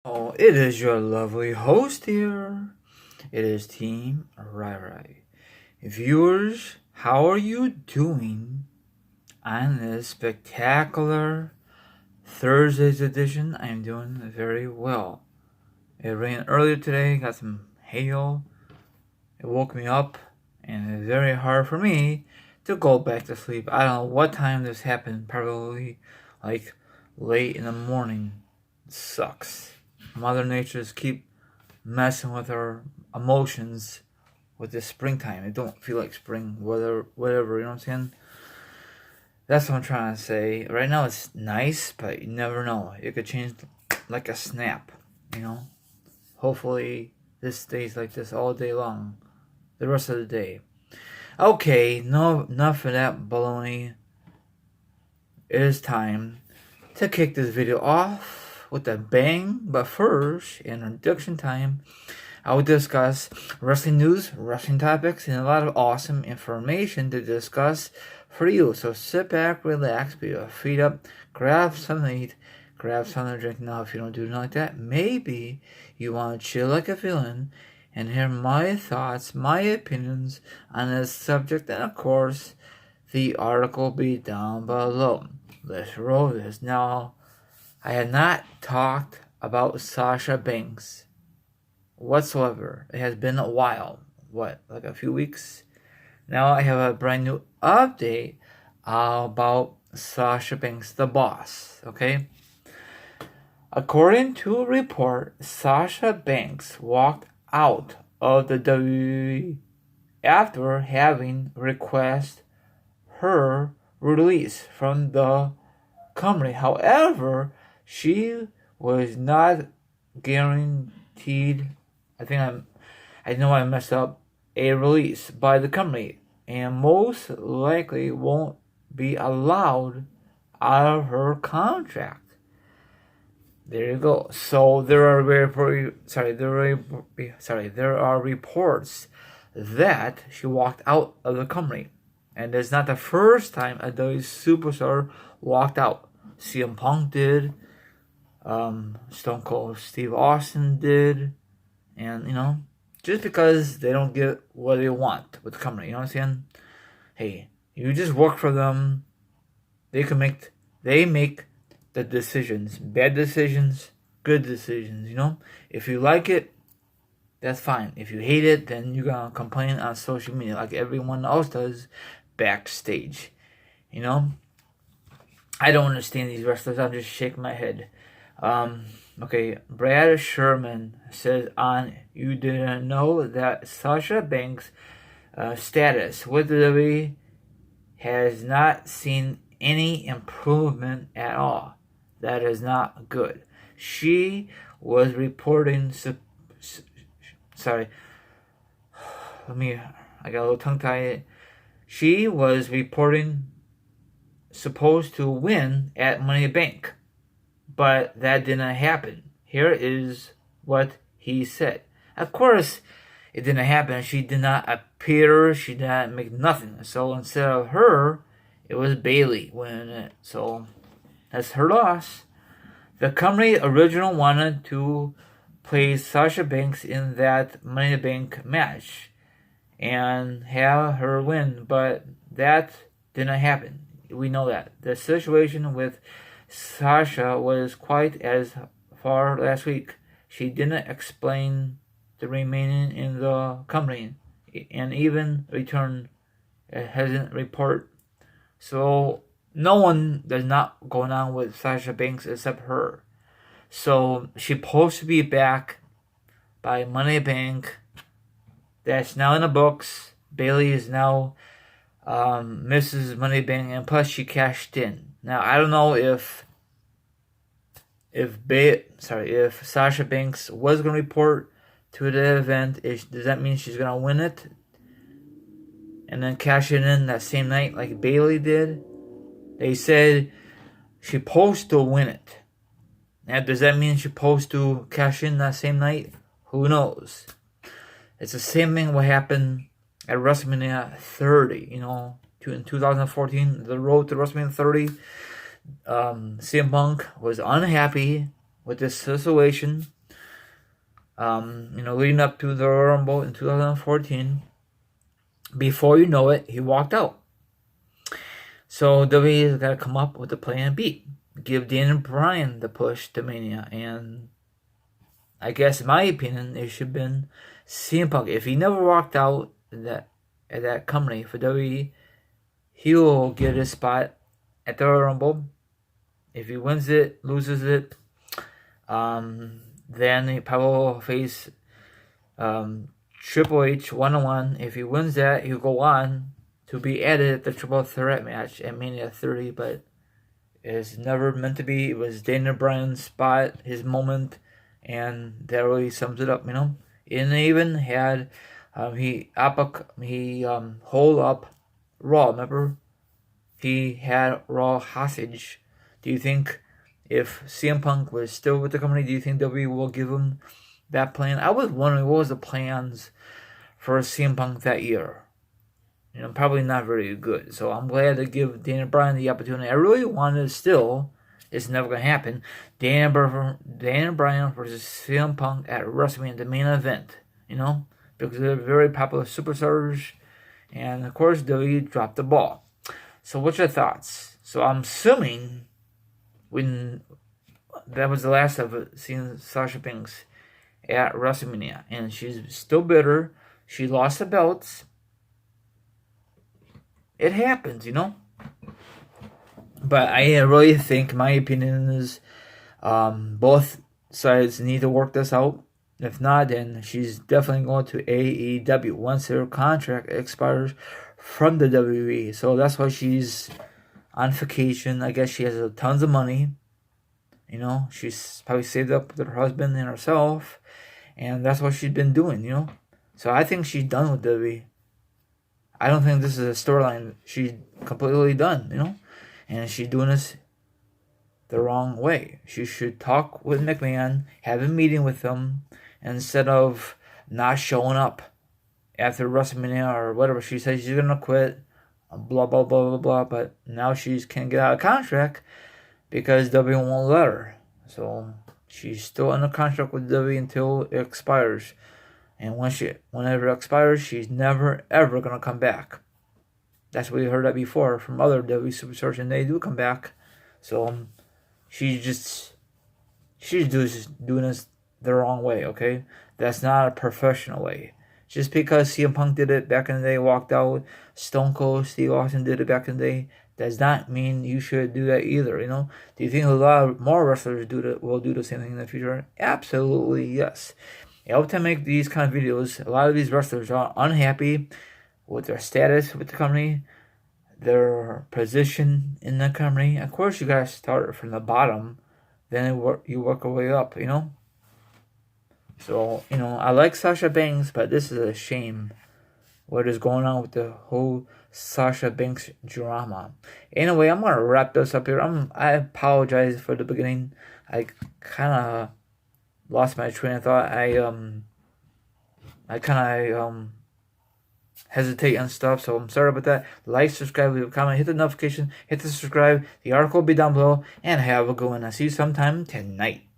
Oh, it is your lovely host here. It is Team Rai. Viewers, how are you doing on this spectacular Thursday's edition? I'm doing very well. It rained earlier today, got some hail. It woke me up, and it's very hard for me to go back to sleep. I don't know what time this happened, probably like late in the morning. It sucks. Mother Nature's keep messing with our emotions with this springtime. It don't feel like spring, whatever, you know what I'm saying? That's what I'm trying to say. Right now it's nice, but you never know. It could change like a snap, you know? Hopefully this stays like this all day long. The rest of the day. Okay, no enough of that baloney. It is time to kick this video off with a bang. But first, in introduction time, I will discuss wrestling news, wrestling topics, and a lot of awesome information to discuss for you. So sit back, relax, put your feet up, grab something to eat, grab something to drink. Now, if you don't do nothing like that, maybe you want to chill like a villain and hear my thoughts, my opinions on this subject, and of course, the article will be down below. Let's roll this. Now, I have not talked about Sasha Banks whatsoever. It has been a while. What, like a few weeks? Now I have a brand new update about Sasha Banks, the boss. Okay? According to a report, Sasha Banks walked out of the WWE after having requested her release from the company. However, she was not guaranteed, I know I messed up, a release by the company, and most likely won't be allowed out of her contract. There you go. So there are reports that she walked out of the company, and it's not the first time a WWE superstar walked out. CM Punk did, Stone Cold Steve Austin did, and just because they don't get what they want with the company, you know what I'm saying? Hey, you just work for them. They make the decisions, bad decisions, good decisions, If you like it, that's fine. If you hate it, then you're gonna complain on social media like everyone else does backstage. I don't understand these wrestlers. I'm just shaking my head. Okay, Brad Sherman says on You Didn't Know that Sasha Banks' status with the WWE has not seen any improvement at all. That is not good. She was reporting. I got a little tongue tied. She was reporting supposed to win at Money in the Bank, but that didn't happen. Here is what he said. Of course, it didn't happen. She did not appear. She did not make nothing. So instead of her, it was Bayley winning it. So that's her loss. The company originally wanted to place Sasha Banks in that Money in the Bank match and have her win, but that didn't happen. We know that. The situation with Sasha was quite as far last week. She didn't explain the remaining in the company and even return a hesitant report. So no one does not going on with Sasha Banks except her. So she's supposed to be back by Money in the Bank. That's now in the books. Bayley is now Mrs. Money in the Bank, and plus she cashed in. Now I don't know if Sasha Banks was going to report to the event. Does that mean she's going to win it and then cash it in that same night like Bayley did? They said she's supposed to win it. Now, does that mean she's supposed to cash in that same night? Who knows? It's the same thing what happened at WrestleMania 30, in 2014, the road to WrestleMania 30. CM Punk was unhappy with this situation. Leading up to the Royal Rumble in 2014. Before you know it, he walked out. So WWE has got to come up with a plan B. Give Daniel Bryan the push to Mania. And I guess, in my opinion, it should have been CM Punk. If he never walked out at that company for WWE, he will get his spot at the Royal Rumble. If he wins it, loses it, then he probably will face Triple H one-on-one. If he wins that, he'll go on to be added at the Triple Threat match at Mania 30, but it's never meant to be. It was Daniel Bryan's spot, his moment, and that really sums it up, And they even had he hold up Raw. Remember, he had Raw hostage. Do you think if CM Punk was still with the company, do you think WWE will give him that plan? I was wondering what was the plans for CM Punk that year. Probably not very good. So I'm glad to give Daniel Bryan the opportunity. I really wanted to still. It's never going to happen. Daniel Bryan versus CM Punk at WrestleMania, the main event. Because they're very popular superstars. And, of course, WWE dropped the ball. So what's your thoughts? So I'm assuming when that was the last of seeing Sasha Banks at WrestleMania. And she's still bitter. She lost the belts. It happens, But I really think, my opinion is, both sides need to work this out. If not, then she's definitely going to AEW once her contract expires from the WWE. So that's why she's on vacation. I guess she has tons of money. She's probably saved up with her husband and herself. And that's what she's been doing, So I think she's done with WWE. I don't think this is a storyline. She's completely done, And she's doing this the wrong way. She should talk with McMahon, have a meeting with him, instead of not showing up after WrestleMania or whatever. She says she's going to quit, blah, blah, blah, blah, blah. But now she can't get out of contract because WWE won't let her. So she's still under contract with WWE until it expires. And whenever it expires, she's never, ever going to come back. That's what we heard that before from other WWE superstars, and they do come back. So she's just doing this the wrong way, okay? That's not a professional way. Just because CM Punk did it back in the day, walked out, Stone Cold Steve Austin did it back in the day, does not mean you should do that either, Do you think a lot more wrestlers will do the same thing in the future? Absolutely, yes. Every time I make these kind of videos, a lot of these wrestlers are unhappy with their status with the company, their position in the company. Of course, you gotta start from the bottom, then you work your way up, So, I like Sasha Banks, but this is a shame what is going on with the whole Sasha Banks drama. Anyway, I'm gonna wrap this up here. I apologize for the beginning. I kind of lost my train of thought. I kind of hesitate on stuff, so I'm sorry about that. Like, subscribe, leave a comment, hit the notification, hit the subscribe. The article will be down below, and have a good one. I'll see you sometime tonight.